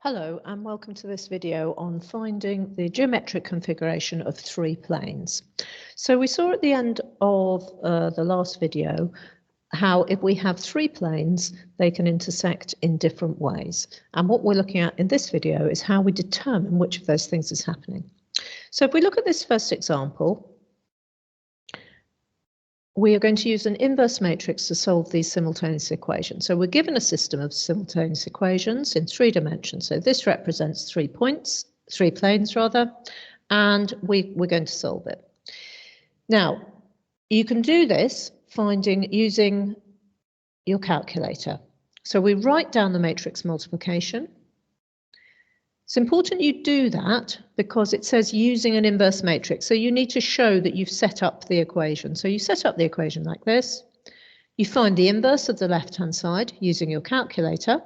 Hello and welcome to this video on finding the geometric configuration of three planes. So we saw at the end of the last video how if we have three planes, they can intersect in different ways. And what we're looking at in this video is how we determine which of those things is happening. So if we look at this first example, we are going to use an inverse matrix to solve these simultaneous equations. So we're given a system of simultaneous equations in three dimensions. So this represents 3 points, 3 planes rather, and we're going to solve it. Now, you can do this using your calculator. So we write down the matrix multiplication. It's important you do that because it says using an inverse matrix. So you need to show that you've set up the equation. So you set up the equation like this. You find the inverse of the left-hand side using your calculator.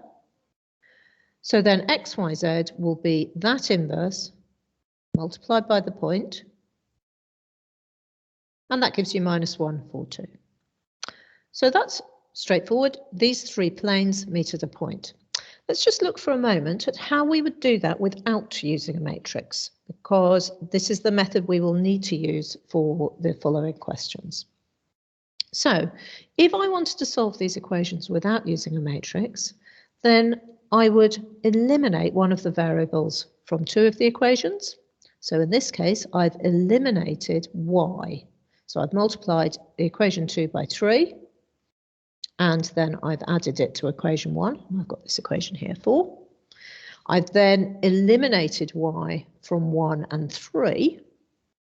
So then x, y, z will be that inverse multiplied by the point. And that gives you -1, 4, 2. So that's straightforward. These three planes meet at a point. Let's just look for a moment at how we would do that without using a matrix, because this is the method we will need to use for the following questions. So if I wanted to solve these equations without using a matrix, then I would eliminate one of the variables from two of the equations. So in this case, I've eliminated y. So I've multiplied the equation 2 by 3. And then I've added it to equation 1. I've got this equation here, 4. I've then eliminated y from 1 and 3,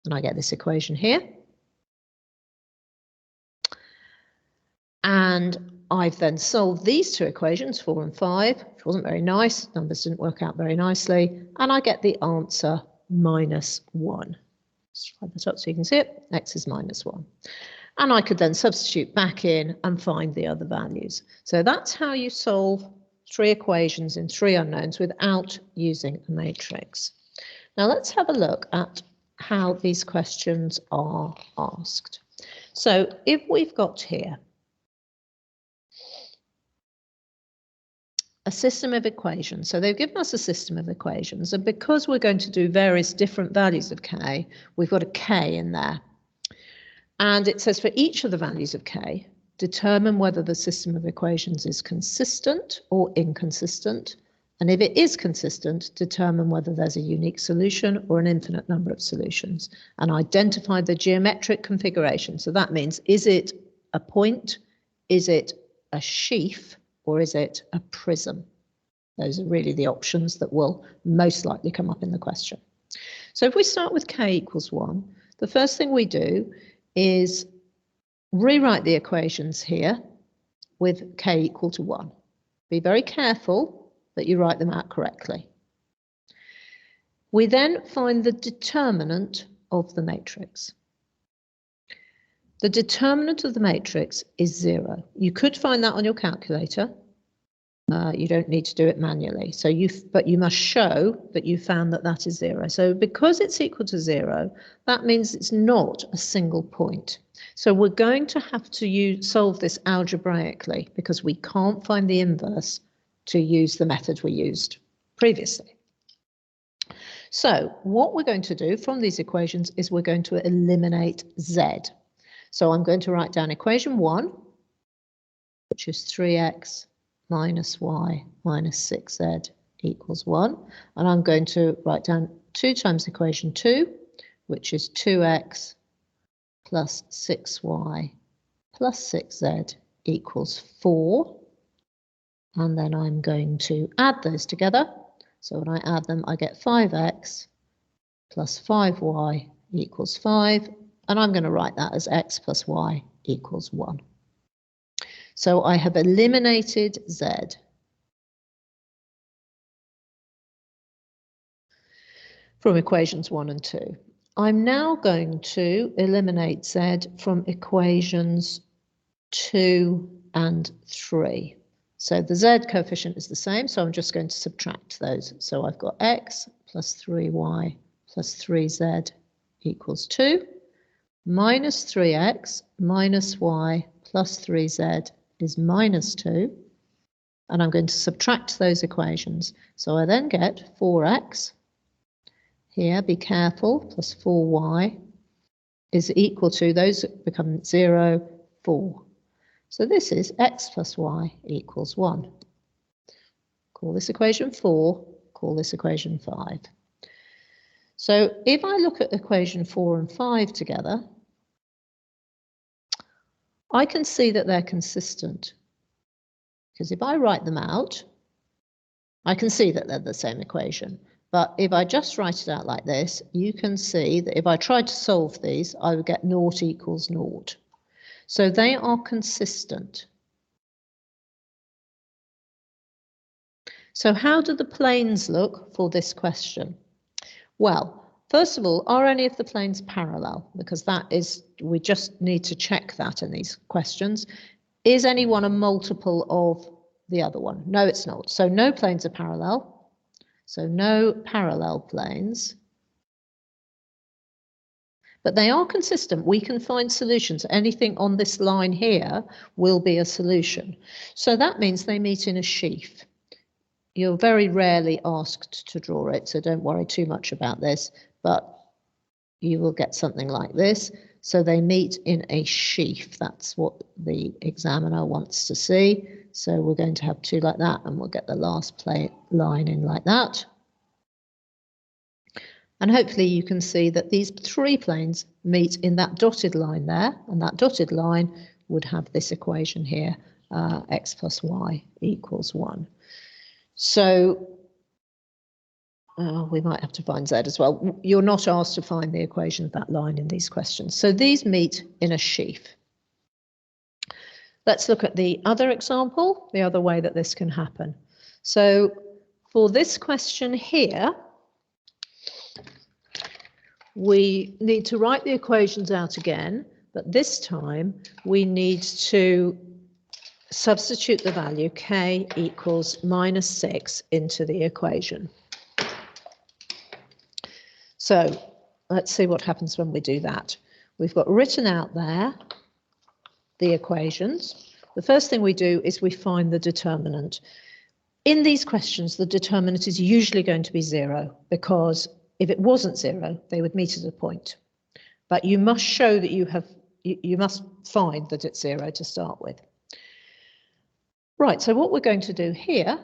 and I get this equation here. And I've then solved these two equations, 4 and 5, which wasn't very nice. Numbers didn't work out very nicely. And I get the answer -1. Slide that up so you can see it. X is -1. And I could then substitute back in and find the other values. So that's how you solve three equations in three unknowns without using a matrix. Now let's have a look at how these questions are asked. So if we've got here a system of equations, so they've given us a system of equations, and because we're going to do various different values of k, we've got a k in there. And it says for each of the values of k, determine whether the system of equations is consistent or inconsistent. And if it is consistent, determine whether there's a unique solution or an infinite number of solutions. And identify the geometric configuration. So that means, is it a point, is it a sheaf, or is it a prism? Those are really the options that will most likely come up in the question. So if we start with k equals 1, the first thing we do is rewrite the equations here with k equal to 1. Be very careful that you write them out correctly. We then find the determinant of the matrix. The determinant of the matrix is 0. You could find that on your calculator. You don't need to do it manually. But you must show that you found that that is 0. So because it's equal to 0, that means it's not a single point. So we're going to have to solve this algebraically because we can't find the inverse to use the method we used previously. So what we're going to do from these equations is we're going to eliminate z. So I'm going to write down equation 1, which is 3x minus y minus 6z equals 1. And I'm going to write down 2 times equation 2, which is 2x plus 6y plus 6z equals 4. And then I'm going to add those together. So when I add them, I get 5x plus 5y equals 5. And I'm going to write that as x plus y equals 1. So I have eliminated z. From equations 1 and 2. I'm now going to eliminate z from equations 2 and 3. So the z coefficient is the same, so I'm just going to subtract those. So I've got x plus 3y plus 3z equals 2. Minus 3x minus y plus 3z is -2. and I'm going to subtract those equations. So I then get 4x, here, be careful, plus 4y is equal to, those become 0, 4. So this is x plus y equals 1. Call this equation 4, call this equation 5. So if I look at equation 4 and 5 together, I can see that they're consistent. Because if I write them out, I can see that they're the same equation. But if I just write it out like this, you can see that if I tried to solve these, I would get 0 equals 0. So they are consistent. So how do the planes look for this question? Well, first of all, are any of the planes parallel? Because that is, we just need to check that in these questions. Is any one a multiple of the other one? No, it's not. So no planes are parallel. So no parallel planes. But they are consistent. We can find solutions. Anything on this line here will be a solution. So that means they meet in a sheaf. You're very rarely asked to draw it, so don't worry too much about this, but you will get something like this. So they meet in a sheaf. That's what the examiner wants to see. So we're going to have two like that, and we'll get the last line in like that. And hopefully you can see that these three planes meet in that dotted line there, and that dotted line would have this equation here, x plus y equals 1. So we might have to find z as well. You're not asked to find the equation of that line in these questions. So these meet in a sheaf. Let's look at the other example, the other way that this can happen. So for this question here, we need to write the equations out again, but this time we need to substitute the value k equals -6 into the equation. So let's see what happens when we do that. We've got written out there the equations. The first thing we do is we find the determinant. In these questions, the determinant is usually going to be 0, because if it wasn't 0, they would meet at a point. But you must show that you must find that it's 0 to start with. Right, so what we're going to do here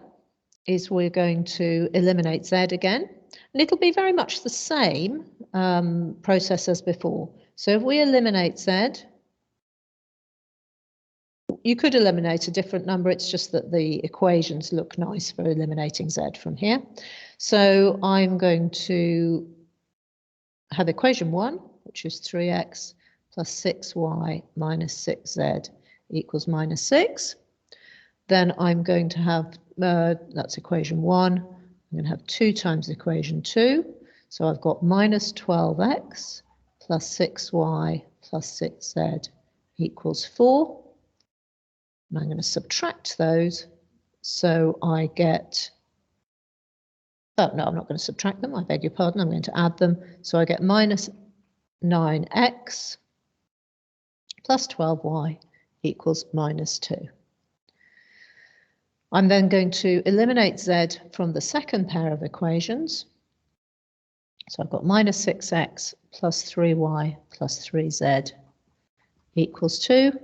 is we're going to eliminate z again, and it'll be very much the same process as before. So if we eliminate z, you could eliminate a different number, it's just that the equations look nice for eliminating z from here. So I'm going to have equation 1, which is 3x plus 6y minus 6z equals -6. Then I'm going to have, that's equation 1, I'm going to have 2 times equation 2. So I've got -12x plus 6y plus 6z equals 4. And I'm going to subtract those. So I get, oh no, I'm not going to subtract them, I beg your pardon, I'm going to add them. So I get -9x plus 12y equals -2. I'm then going to eliminate z from the second pair of equations. So I've got -6x plus 3y plus 3z equals 2.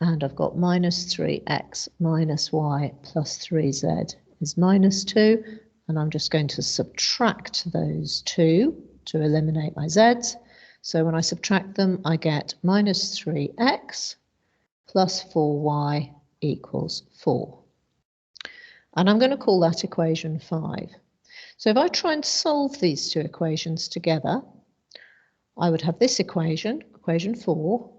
And I've got -3x minus y plus 3z is -2. And I'm just going to subtract those two to eliminate my z's. So when I subtract them, I get -3x plus 4y equals 4. And I'm going to call that equation 5. So if I try and solve these two equations together, I would have this equation, equation 4,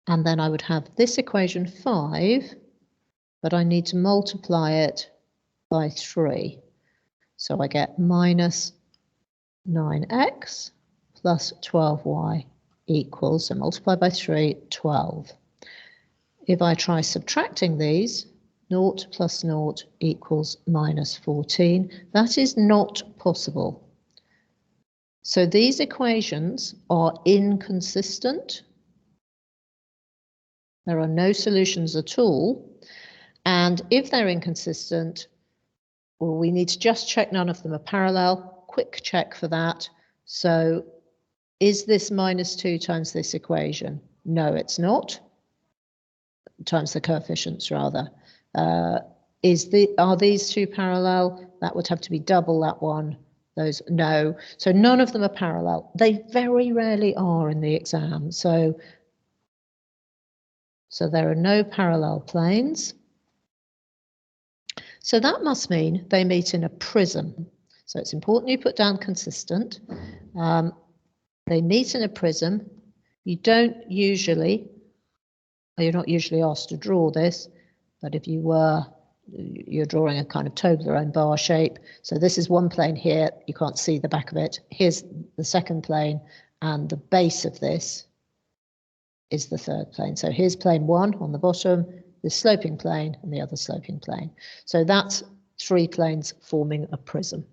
and then I would have this equation 5, but I need to multiply it by 3. So I get -9x plus 12y equals, so multiply by 3, 12. If I try subtracting these, 0 plus 0 equals -14. That is not possible. So these equations are inconsistent. There are no solutions at all. And if they're inconsistent, well, we need to just check none of them are parallel. Quick check for that. So is this -2 times this equation? No, it's not. Times the coefficients, rather. Are these two parallel? That would have to be double that one. Those, no. So none of them are parallel. They very rarely are in the exam. So there are no parallel planes. So that must mean they meet in a prism. So it's important you put down consistent. They meet in a prism. You don't usually, you're not usually asked to draw this, but if you were, you're drawing a kind of Toblerone bar shape. So this is one plane here. You can't see the back of it. Here's the second plane, and the base of this is the third plane. So here's plane 1 on the bottom, the sloping plane, and the other sloping plane. So that's 3 planes forming a prism.